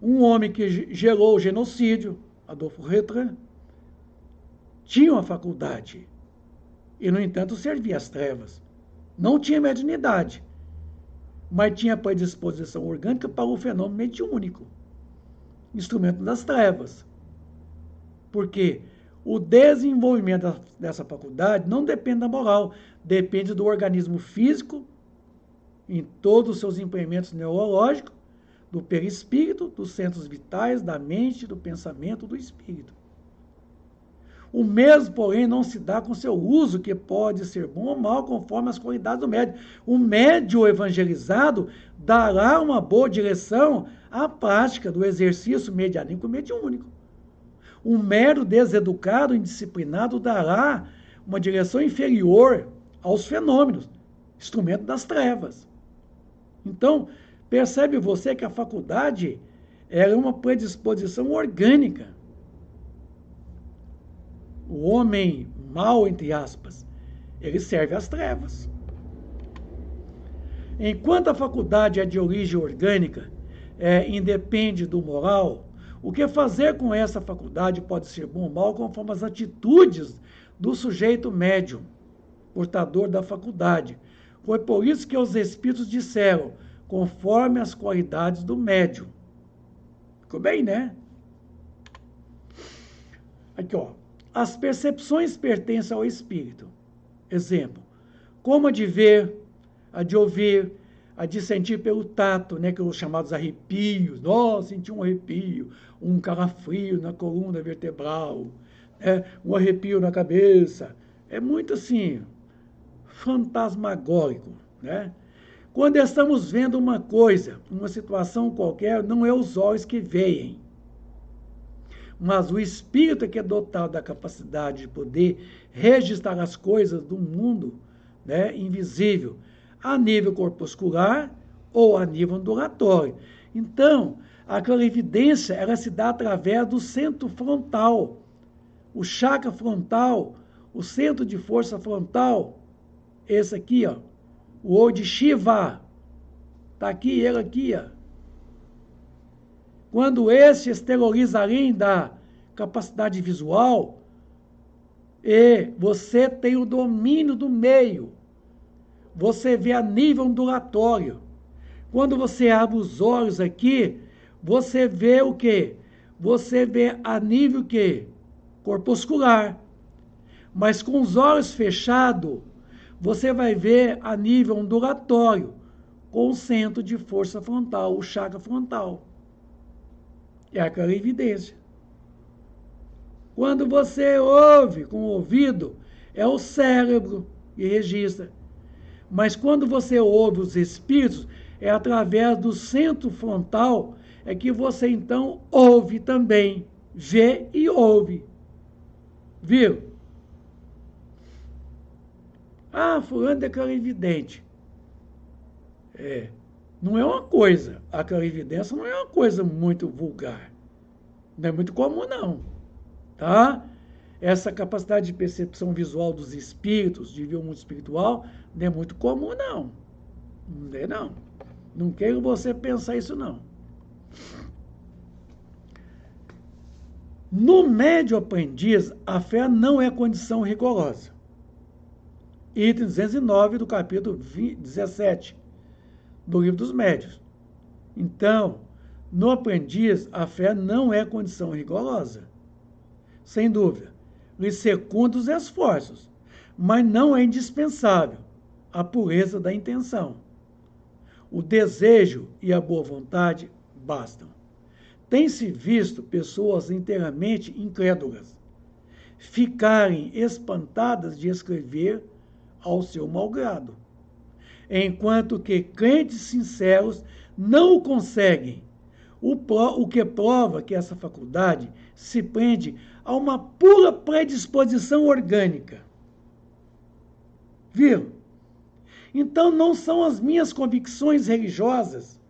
Speaker 1: um homem que gerou o genocídio, Adolfo Hitler, tinha uma faculdade e, no entanto, servia às trevas. Não tinha mediunidade, mas tinha predisposição orgânica para o fenômeno mediúnico, instrumento das trevas. Porque o desenvolvimento dessa faculdade não depende da moral, depende do organismo físico, em todos os seus implementos neurológicos, do perispírito, dos centros vitais, da mente, do pensamento, do espírito. O mesmo, porém, não se dá com seu uso, que pode ser bom ou mal, conforme as qualidades do médium. O médium evangelizado dará uma boa direção à prática do exercício medianímico e mediúnico. O mero deseducado, indisciplinado, dará uma direção inferior aos fenômenos, instrumento das trevas. Então, percebe você que a faculdade é uma predisposição orgânica. O homem mau, entre aspas, ele serve às trevas. Enquanto a faculdade é de origem orgânica, independe do moral, o que fazer com essa faculdade pode ser bom ou mal, conforme as atitudes do sujeito médium, portador da faculdade. Foi por isso que os espíritos disseram, conforme as qualidades do médium. Ficou bem, né? Aqui, ó. As percepções pertencem ao espírito. Exemplo, como a de ver, a de ouvir, a de sentir pelo tato, né, que os chamados arrepios. Nossa, senti um arrepio, um calafrio na coluna vertebral, um arrepio na cabeça. É muito assim, fantasmagórico, né? Quando estamos vendo uma coisa, uma situação qualquer, não é os olhos que veem, mas o espírito é que é dotado da capacidade de poder registrar as coisas do mundo, né, invisível, a nível corpuscular ou a nível ondulatório. Então, a clarividência, ela se dá através do centro frontal, o chakra frontal, o centro de força frontal, esse aqui, ó, o olho de Shiva, tá aqui, ele aqui, ó. Quando esse exterioriza além da capacidade visual, e você tem o domínio do meio. Você vê a nível ondulatório. Quando você abre os olhos aqui, você vê o quê? Você vê a nível quê? Corpuscular. Mas com os olhos fechados, você vai ver a nível ondulatório, com o centro de força frontal, o chakra frontal. É a clarividência. Quando você ouve com o ouvido, é o cérebro que registra. Mas quando você ouve os espíritos, é através do centro frontal, é que você então ouve também, vê e ouve. Viu? Ah, fulano é clarividente. Não é uma coisa, a clarividência não é uma coisa muito vulgar. Não é muito comum, não. Tá? Essa capacidade de percepção visual dos espíritos, de ver o mundo espiritual, não é muito comum, não. Não é, não. Não quero você pensar isso, não. No médio aprendiz, a fé não é condição rigorosa. Item 209 do capítulo 17 do Livro dos Médiuns. Então, no aprendiz, a fé não é condição rigorosa. Sem dúvida, lhe secunda os esforços, mas não é indispensável a pureza da intenção. O desejo e a boa vontade bastam. Tem-se visto pessoas inteiramente incrédulas ficarem espantadas de escrever ao seu malgrado, enquanto que crentes sinceros não o conseguem, o que prova que essa faculdade se prende a uma pura predisposição orgânica. Viram? Então não são as minhas convicções religiosas,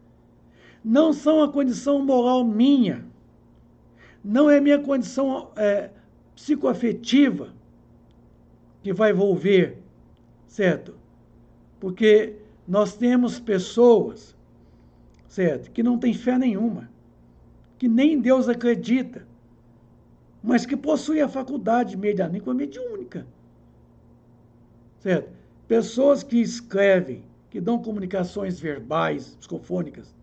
Speaker 1: não são a condição moral minha, não é minha condição psicoafetiva que vai envolver, certo? Porque nós temos pessoas, certo, que não têm fé nenhuma, que nem em Deus acredita, mas que possuem a faculdade medianímica ou mediúnica, certo? Pessoas que escrevem, que dão comunicações verbais, psicofônicas,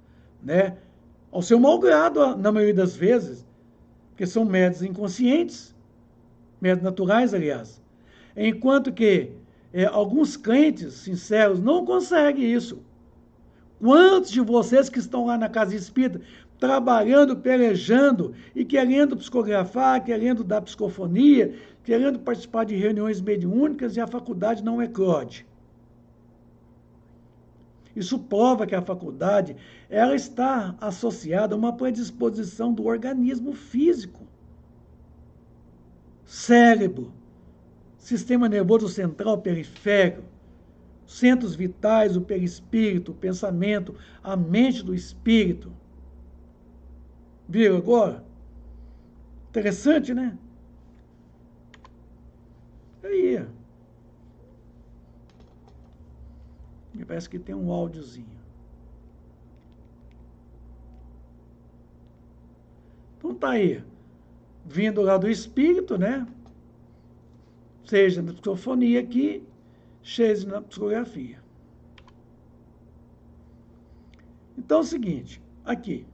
Speaker 1: né? Ao seu malgrado, na maioria das vezes, porque são médiuns inconscientes, médiuns naturais, aliás. Enquanto que alguns crentes sinceros não conseguem isso. Quantos de vocês que estão lá na casa espírita, trabalhando, pelejando e querendo psicografar, querendo dar psicofonia, querendo participar de reuniões mediúnicas e a faculdade não eclode? Isso prova que a faculdade ela está associada a uma predisposição do organismo físico. Cérebro, sistema nervoso central periférico, centros vitais, o perispírito, o pensamento, a mente do espírito. Viram agora? Interessante, né? Aí. Me parece que tem um áudiozinho. Então tá aí. Vindo lá do espírito, né? Seja na psicofonia aqui, seja na psicografia. Então é o seguinte, aqui,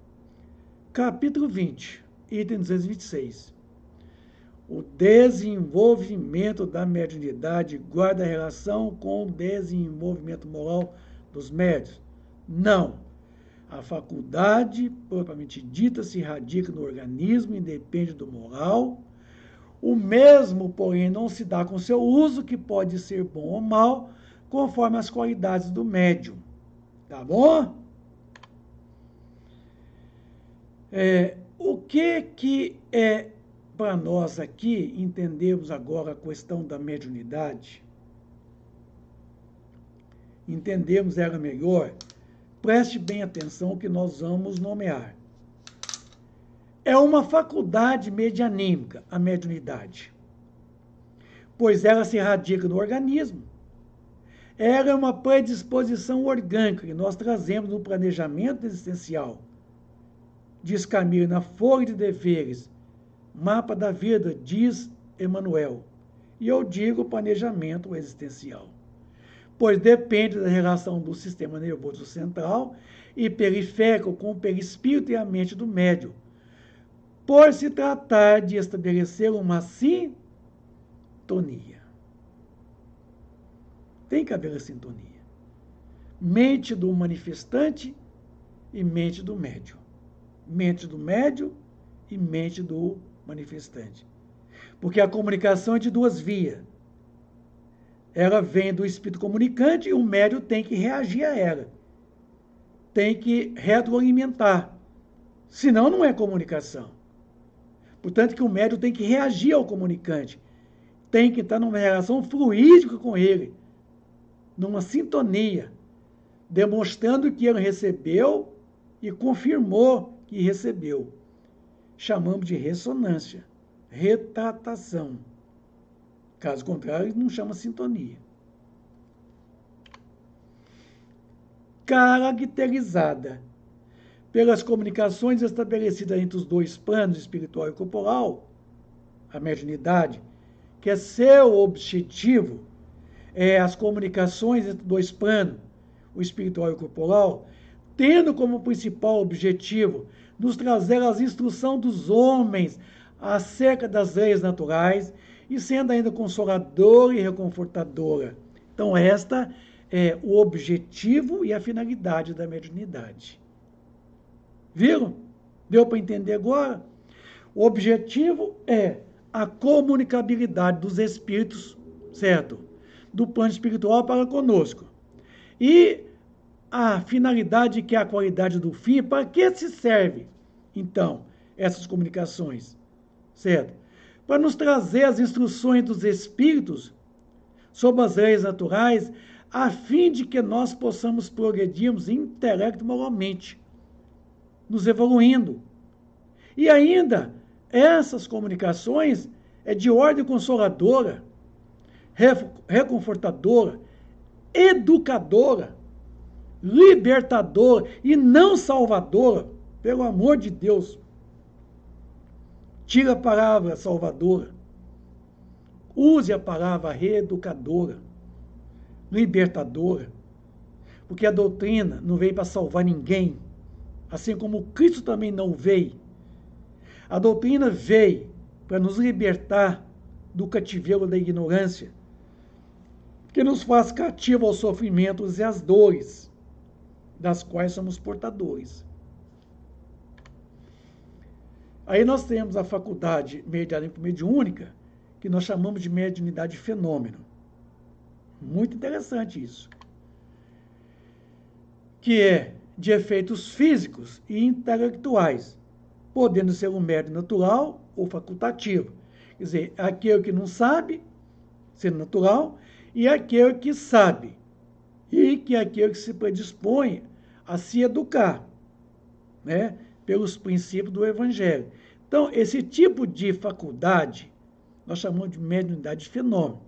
Speaker 1: capítulo 20, item 226. O desenvolvimento da mediunidade guarda relação com o desenvolvimento moral dos médiuns? Não. A faculdade, propriamente dita, se radica no organismo, independe do moral. O mesmo, porém, não se dá com seu uso, que pode ser bom ou mal, conforme as qualidades do médium. Tá bom? O que é para nós aqui entendermos agora a questão da mediunidade? Entendemos ela melhor? Preste bem atenção ao que nós vamos nomear. É uma faculdade medianímica, a mediunidade, pois ela se radica no organismo. Ela é uma predisposição orgânica que nós trazemos no planejamento existencial, diz Camille na Folha de Deveres, Mapa da Vida, diz Emmanuel. E eu digo planejamento existencial, pois depende da relação do sistema nervoso central e periférico com o perispírito e a mente do médium, por se tratar de estabelecer uma sintonia. Tem que haver a sintonia. Mente do manifestante e mente do médium. Mente do médium e mente do manifestante. Porque a comunicação é de duas vias. Ela vem do espírito comunicante e o médium tem que reagir a ela. Tem que retroalimentar. Senão não é comunicação. Portanto, que o médium tem que reagir ao comunicante. Tem que estar numa relação fluídica com ele. Numa sintonia. Demonstrando que ele recebeu e confirmou que recebeu. Chamamos de ressonância. Retratação. Caso contrário, não chama sintonia. Caracterizada pelas comunicações estabelecidas entre os dois planos, espiritual e corporal, a mediunidade, que é seu objetivo, as comunicações entre dois planos, o espiritual e o corporal, tendo como principal objetivo nos trazer as instruções dos homens acerca das leis naturais e sendo ainda consoladora e reconfortadora. Então, esta é o objetivo e a finalidade da mediunidade. Viram? Deu para entender agora? O objetivo é a comunicabilidade dos espíritos, certo? Do plano espiritual para conosco. E a finalidade, que é a qualidade do fim, para que se serve, então, essas comunicações, certo? Para nos trazer as instruções dos espíritos sobre as leis naturais, a fim de que nós possamos progredirmos intelecto e moralmente, nos evoluindo. E ainda, essas comunicações é de ordem consoladora, reconfortadora, educadora, libertadora e não salvadora, pelo amor de Deus. Tira a palavra salvadora. Use a palavra reeducadora, libertadora. Porque a doutrina não veio para salvar ninguém, assim como Cristo também não veio. A doutrina veio para nos libertar do cativeiro da ignorância, que nos faz cativo aos sofrimentos e às dores, das quais somos portadores. Aí nós temos a faculdade mediúnica, que nós chamamos de mediunidade fenômeno. Muito interessante isso. Que é de efeitos físicos e intelectuais, podendo ser um médium natural ou facultativo. Quer dizer, aquele que não sabe, sendo natural, e aquele que sabe, e que é aquele que se predispõe a se educar, né, pelos princípios do Evangelho. Então, esse tipo de faculdade, nós chamamos de mediunidade fenômeno,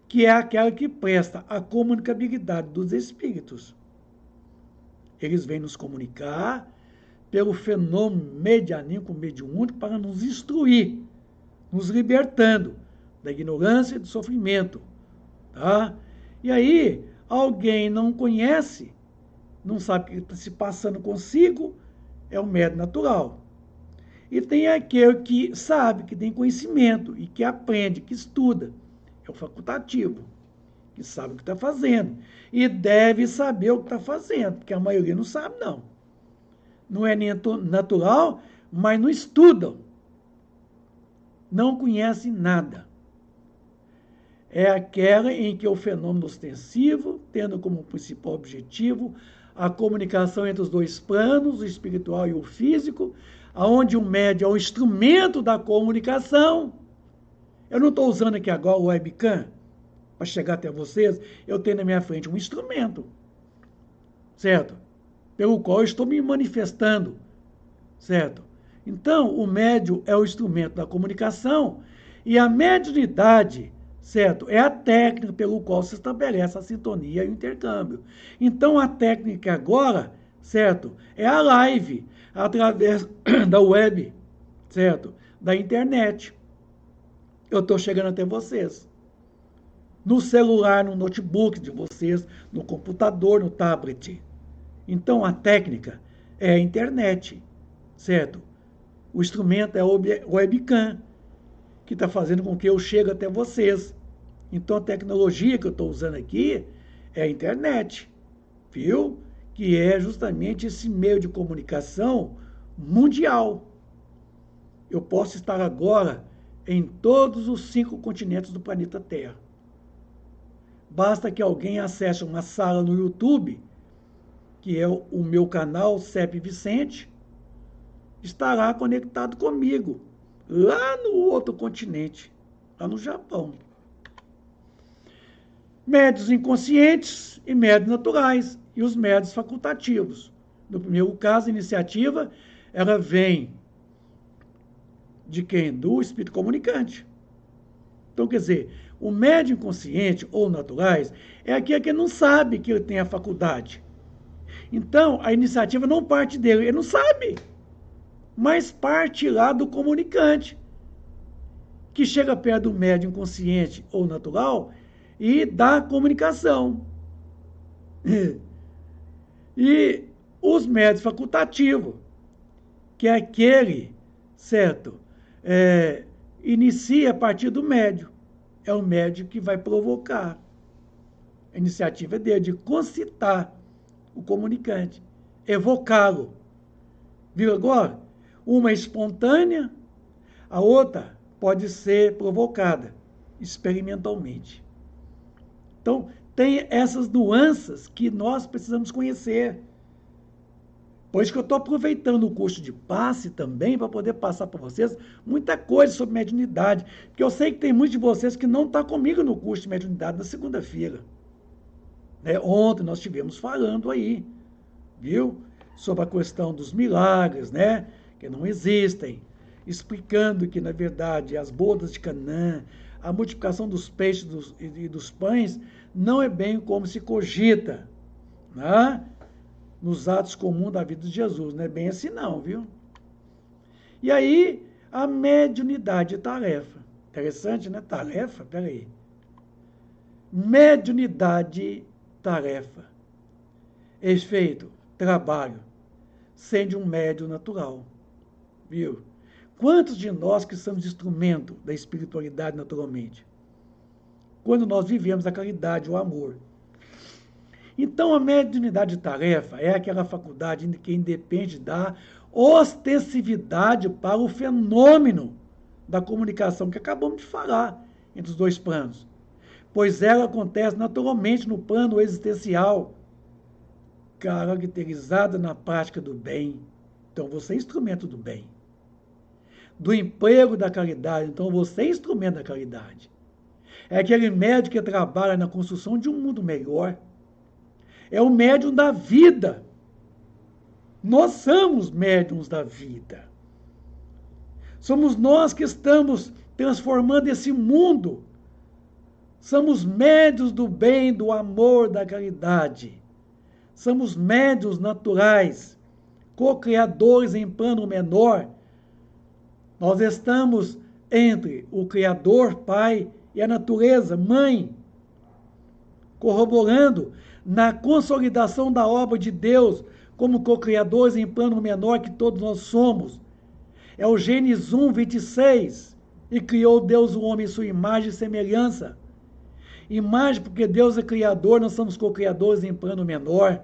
Speaker 1: que é aquela que presta a comunicabilidade dos espíritos. Eles vêm nos comunicar pelo fenômeno medianímico, mediúnico, para nos instruir, nos libertando da ignorância e do sofrimento. Tá? E aí, alguém não conhece, não sabe o que está se passando consigo, é o médium natural. E tem aquele que sabe, que tem conhecimento, e que aprende, que estuda, é o facultativo, que sabe o que está fazendo. E deve saber o que está fazendo, porque a maioria não sabe, não. Não é nem natural, mas não estudam. Não conhecem nada. É aquela em que o fenômeno ostensivo, tendo como principal objetivo a comunicação entre os dois planos, o espiritual e o físico, onde o médium é o instrumento da comunicação. Eu não estou usando aqui agora o webcam para chegar até vocês, eu tenho na minha frente um instrumento, certo? Pelo qual eu estou me manifestando, certo? Então, o médium é o instrumento da comunicação e a mediunidade, certo? É a técnica pelo qual se estabelece a sintonia e o intercâmbio. Então, a técnica agora certo? É a live através da web, certo? Da internet. Eu estou chegando até vocês. No celular, no notebook de vocês, no computador, no tablet. Então, a técnica é a internet, certo? O instrumento é o webcam, que está fazendo com que eu chegue até vocês. Então, a tecnologia que eu estou usando aqui é a internet, viu? Que é justamente esse meio de comunicação mundial. Eu posso estar agora em todos os 5 continentes do planeta Terra. Basta que alguém acesse uma sala no YouTube, que é o meu canal CEP Vicente, estará conectado comigo, lá no outro continente, lá no Japão. Médios inconscientes e médios naturais, e os médios facultativos. No primeiro caso, a iniciativa, ela vem de quem? Do espírito comunicante. Então, quer dizer, o médium inconsciente ou naturais é aquele que não sabe que ele tem a faculdade. Então, a iniciativa não parte dele, ele não sabe, mas parte lá do comunicante, que chega perto do médium inconsciente ou natural e dá a comunicação. E os médios facultativos, que é aquele, certo, inicia a partir do médium. É o médium que vai provocar. A iniciativa é dele, de concitar o comunicante, evocá-lo. Viu agora? Uma é espontânea, a outra pode ser provocada experimentalmente. Então, tem essas nuances que nós precisamos conhecer. Por isso que eu estou aproveitando o curso de passe também para poder passar para vocês muita coisa sobre mediunidade. Porque eu sei que tem muitos de vocês que não estão comigo no curso de mediunidade na segunda-feira. Ontem nós estivemos falando aí, viu? Sobre a questão dos milagres, né? Que não existem. Explicando que, na verdade, as bodas de Canaã, a multiplicação dos peixes e dos pães, não é bem como se cogita, né? Nos atos comuns da vida de Jesus. Não é bem assim não, viu? E aí, a mediunidade e tarefa. Interessante, né? Tarefa? Peraí. Mediunidade, tarefa. Efeito, trabalho. Sendo um médium natural. Viu? Quantos de nós que somos instrumento da espiritualidade naturalmente? Quando nós vivemos a caridade, o amor. Então, a mediunidade de tarefa é aquela faculdade que independe da ostensividade para o fenômeno da comunicação que acabamos de falar entre os dois planos. Pois ela acontece naturalmente no plano existencial, caracterizada na prática do bem. Então, você é instrumento do bem. Do emprego da caridade. Então, você é instrumento da caridade. É aquele médium que trabalha na construção de um mundo melhor. É o médium da vida. Nós somos médiums da vida. Somos nós que estamos transformando esse mundo. Somos médiuns do bem, do amor, da caridade. Somos médiuns naturais, co-criadores em plano menor. Nós estamos entre o Criador, Pai, e a natureza, Mãe, corroborando na consolidação da obra de Deus como co-criadores em plano menor que todos nós somos. É o Gênesis 1, 26. E criou Deus o homem em sua imagem e semelhança. Imagem porque Deus é criador, nós somos co-criadores em plano menor.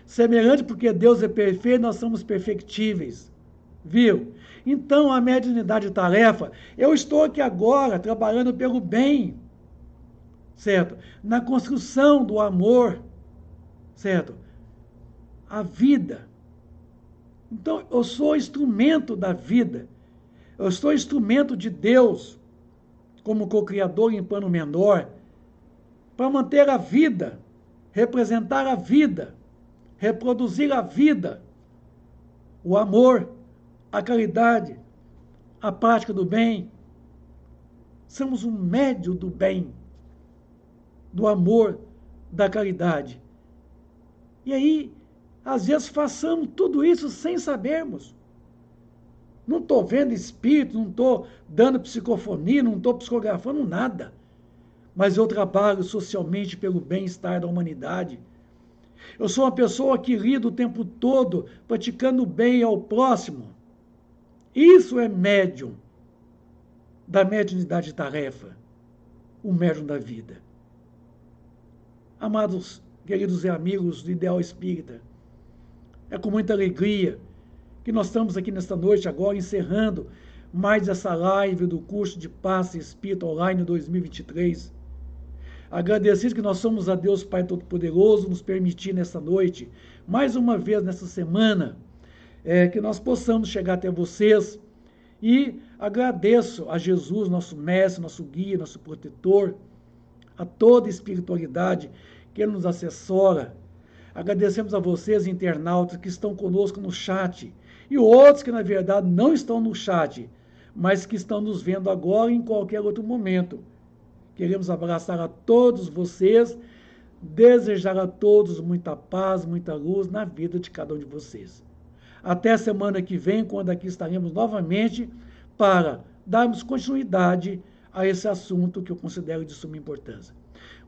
Speaker 1: Semelhante porque Deus é perfeito, nós somos perfectíveis. Viu? Então, a mediunidade de tarefa, eu estou aqui agora trabalhando pelo bem, certo? Na construção do amor, certo? A vida. Então, eu sou instrumento da vida. Eu sou instrumento de Deus, como co-criador em plano menor, para manter a vida, representar a vida, reproduzir a vida, o amor, a caridade, a prática do bem. Somos um médium do bem, do amor, da caridade. E aí, Às vezes façamos tudo isso sem sabermos. Não estou vendo espírito, não estou dando psicofonia, não estou psicografando nada. Mas eu trabalho socialmente pelo bem-estar da humanidade. Eu sou uma pessoa que lida o tempo todo praticando o bem ao próximo. Isso é médium da mediunidade de tarefa, o médium da vida. Amados, queridos e amigos do Ideal Espírita, é com muita alegria que nós estamos aqui nesta noite agora encerrando mais essa live do curso de Passe Espírito Online 2023. Agradecido que nós somos a Deus Pai Todo-Poderoso nos permitir nesta noite, mais uma vez nessa semana, que nós possamos chegar até vocês, e agradeço a Jesus, nosso mestre, nosso guia, nosso protetor, a toda a espiritualidade que Ele nos assessora. Agradecemos a vocês, internautas, que estão conosco no chat, e outros que, na verdade, não estão no chat, mas que estão nos vendo agora e em qualquer outro momento. Queremos abraçar a todos vocês, desejar a todos muita paz, muita luz na vida de cada um de vocês. Até a semana que vem, quando aqui estaremos novamente para darmos continuidade a esse assunto que eu considero de suma importância.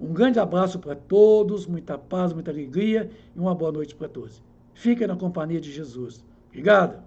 Speaker 1: Um grande abraço para todos, muita paz, muita alegria e uma boa noite para todos. Fiquem na companhia de Jesus. Obrigado.